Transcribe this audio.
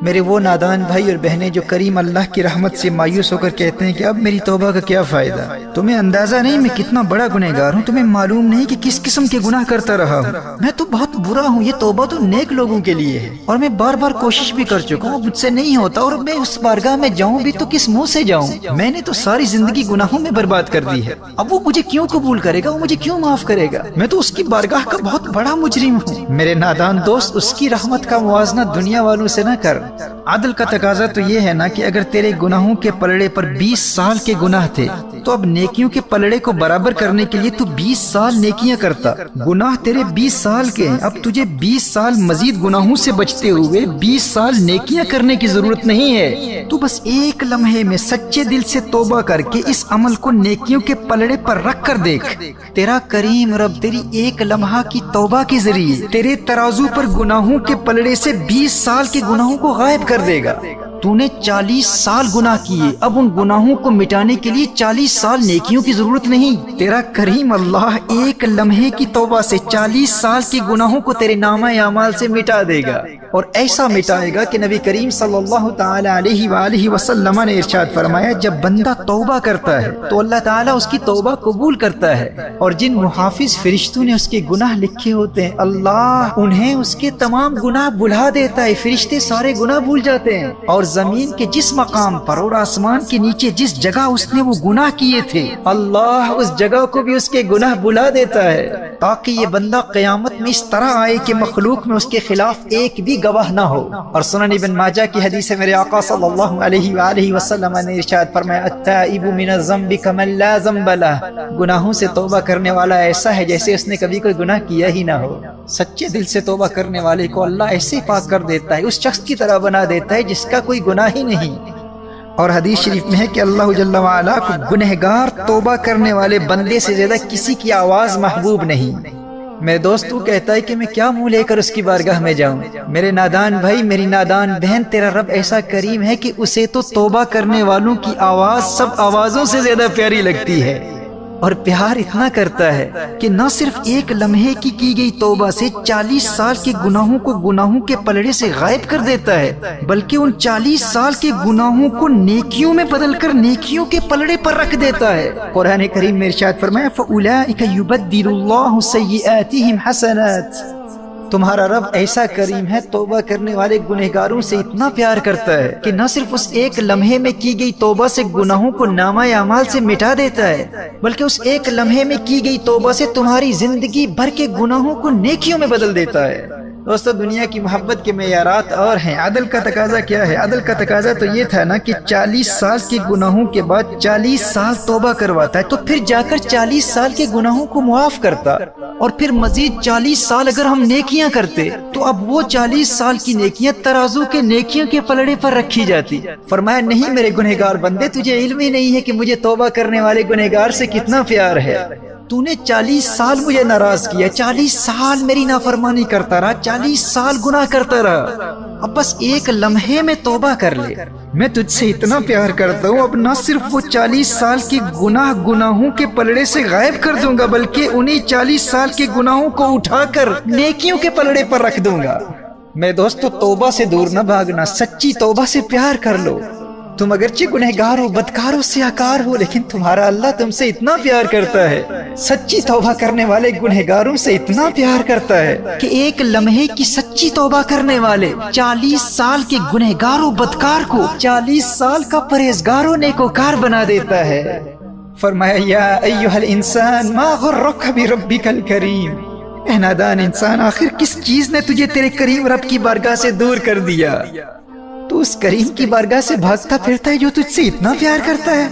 میرے وہ نادان بھائی اور بہنیں جو کریم اللہ کی رحمت سے مایوس ہو کر کہتے ہیں کہ اب میری توبہ کا کیا فائدہ، تمہیں اندازہ نہیں میں کتنا بڑا گنہگار ہوں، تمہیں معلوم نہیں کہ کس قسم کے گناہ کرتا رہا ہوں، میں تو بہت برا ہوں، یہ توبہ تو نیک لوگوں کے لیے ہے، اور میں بار بار کوشش بھی کر چکا ہوں، مجھ سے نہیں ہوتا، اور میں اس بارگاہ میں جاؤں بھی تو کس منہ سے جاؤں، میں نے تو ساری زندگی گناہوں میں برباد کر دی ہے، اب وہ مجھے کیوں قبول کرے گا، وہ مجھے کیوں معاف کرے گا، میں تو اس کی بارگاہ کا بہت بڑا مجرم ہوں۔ میرے نادان دوست، اس کی رحمت کا موازنہ دنیا والوں سے نہ کر۔ عدل کا تقاضا تو یہ ہے نا کہ اگر تیرے گناہوں کے پلڑے پر 20 سال کے گناہ تھے تو اب نیکیوں کے پلڑے کو برابر کرنے کے لیے تو 20 سال نیکیاں کرتا، گناہ تیرے 20 سال کے ہیں، اب تجھے 20 سال مزید گناہوں سے بچتے ہوئے 20 سال نیکیاں کرنے کی ضرورت نہیں ہے، تو بس ایک لمحے میں سچے دل سے توبہ کر کے اس عمل کو نیکیوں کے پلڑے پر رکھ کر دیکھ، تیرا کریم رب تیری ایک لمحہ کی توبہ کے ذریعے تیرے ترازو پر گناہوں کے پلڑے سے 20 سال کے گناہوں کو غائب کر دے گا۔ تو نے 40 سال گناہ کیے، اب ان گناہوں کو مٹانے کے لیے 40 سال نیکیوں کی ضرورت نہیں، تیرا کریم اللہ ایک لمحے کی توبہ سے 40 سال کے گناہوں کو تیرے نامہ اعمال سے مٹا دے گا، اور ایسا مٹائے گا کہ نبی کریم صلی اللہ تعالی علیہ وآلہ وسلم نے ارشاد فرمایا، جب بندہ توبہ کرتا ہے تو اللہ تعالیٰ اس کی توبہ قبول کرتا ہے، اور جن محافظ فرشتوں نے اس کے گناہ لکھے ہوتے ہیں اللہ انہیں اس کے تمام گناہ بھلا دیتا ہے، فرشتے سارے گناہ بھول جاتے ہیں، اور زمین کے جس مقام پر اور آسمان کے نیچے جس جگہ اس نے وہ گناہ کیے تھے اللہ اس جگہ کو بھی اس کے گناہ بھلا دیتا ہے، تاکہ یہ بندہ قیامت میں اس طرح آئے کہ مخلوق میں اس کے خلاف ایک بھی گواہ نہ ہو۔ اور سنن ابن ماجہ کی حدیث ہے، میرے آقا صلی اللہ علیہ وآلہ وسلم نے ارشاد فرمایا، التائب من الذنب کمن لا ذنب لہ، گناہوں سے توبہ کرنے والا ایسا ہے جیسے اس نے کبھی کوئی گناہ کیا ہی نہ ہو۔ سچے دل سے توبہ کرنے والے کو اللہ ایسے پاک کر دیتا ہے، اس شخص کی طرح بنا دیتا ہے جس کا کوئی گناہ ہی نہیں۔ اور حدیث شریف میں ہے کہ اللہ جل وعلا کو گنہگار توبہ کرنے والے بندے سے زیادہ کسی کی آواز محبوب نہیں۔ میرے دوست تو کہتا ہے کہ میں کیا منہ لے کر اس کی بارگاہ میں جاؤں، میرے نادان بھائی میری نادان بہن، تیرا رب ایسا کریم ہے کہ اسے تو توبہ کرنے والوں کی آواز سب آوازوں سے زیادہ پیاری لگتی ہے، اور پیار اتنا کرتا ہے کہ نہ صرف ایک لمحے کی گئی توبہ سے 40 سال کے گناہوں کو گناہوں کے پلڑے سے غائب کر دیتا ہے، بلکہ ان 40 سال کے گناہوں کو نیکیوں میں بدل کر نیکیوں کے پلڑے پر رکھ دیتا ہے۔ قرآن کریم میں ارشاد فرمایا، فَأُولَئِكَ يُبَدِّلُ اللَّهُ سَيِّئَاتِهِمْ حَسَنَاتٍ، تمہارا رب ایسا کریم ہے، توبہ کرنے والے گنہگاروں سے اتنا پیار کرتا ہے کہ نہ صرف اس ایک لمحے میں کی گئی توبہ سے گناہوں کو نامہ اعمال سے مٹا دیتا ہے، بلکہ اس ایک لمحے میں کی گئی توبہ سے تمہاری زندگی بھر کے گناہوں کو نیکیوں میں بدل دیتا ہے۔ دوستو دنیا کی محبت کے معیارات اور ہیں، عدل کا تقاضا کیا ہے؟ عدل کا تقاضا تو یہ تھا نا کہ 40 سال کے گناہوں کے بعد 40 سال توبہ کرواتا ہے، تو پھر جا کر 40 سال کے گناہوں کو معاف کرتا، اور پھر مزید 40 سال اگر ہم نیکیاں کرتے تو اب وہ 40 سال کی نیکیاں ترازو کے نیکیوں کے پلڑے پر رکھی جاتی۔ فرمایا نہیں میرے گنہگار بندے، تجھے علم ہی نہیں ہے کہ مجھے توبہ کرنے والے گنہگار سے کتنا پیار ہے، تو نے 40 سال مجھے ناراض کیا، 40 سال میری نافرمانی کرتا رہا، 40 سال گناہ کرتا رہا، اب بس ایک لمحے میں توبہ کر لے، میں تجھ سے اتنا پیار کرتا ہوں، اب نہ صرف وہ 40 سال کے گناہوں کے پلڑے سے غائب کر دوں گا، بلکہ انہیں 40 سال کے گناہوں کو اٹھا کر نیکیوں کے پلڑے پر رکھ دوں گا۔ میرے دوستو توبہ سے دور نہ بھاگنا، سچی توبہ سے پیار کر لو۔ تم اگرچہ گنہگار ہو، بدکار ہو، سیاکار ہو، لیکن تمہارا اللہ تم سے اتنا پیار کرتا ہے، سچی توبہ کرنے والے گنہگاروں سے اتنا پیار کرتا ہے کہ ایک لمحے کی سچی توبہ کرنے والے 40 سال کے گنہگار و بدکار کو 40 سال کا پرہیزگار و نیکوکار بنا دیتا ہے۔ فرمایا یا ایھا الانسان ما غرک بربک الکریم، اے نادان انسان آخر کس چیز نے تجھے تیرے کریم رب کی بارگاہ سے دور کر دیا؟ تو اس کریم کی بارگاہ سے بھاگتا پھرتا ہے جو تجھ سے اتنا پیار کرتا ہے۔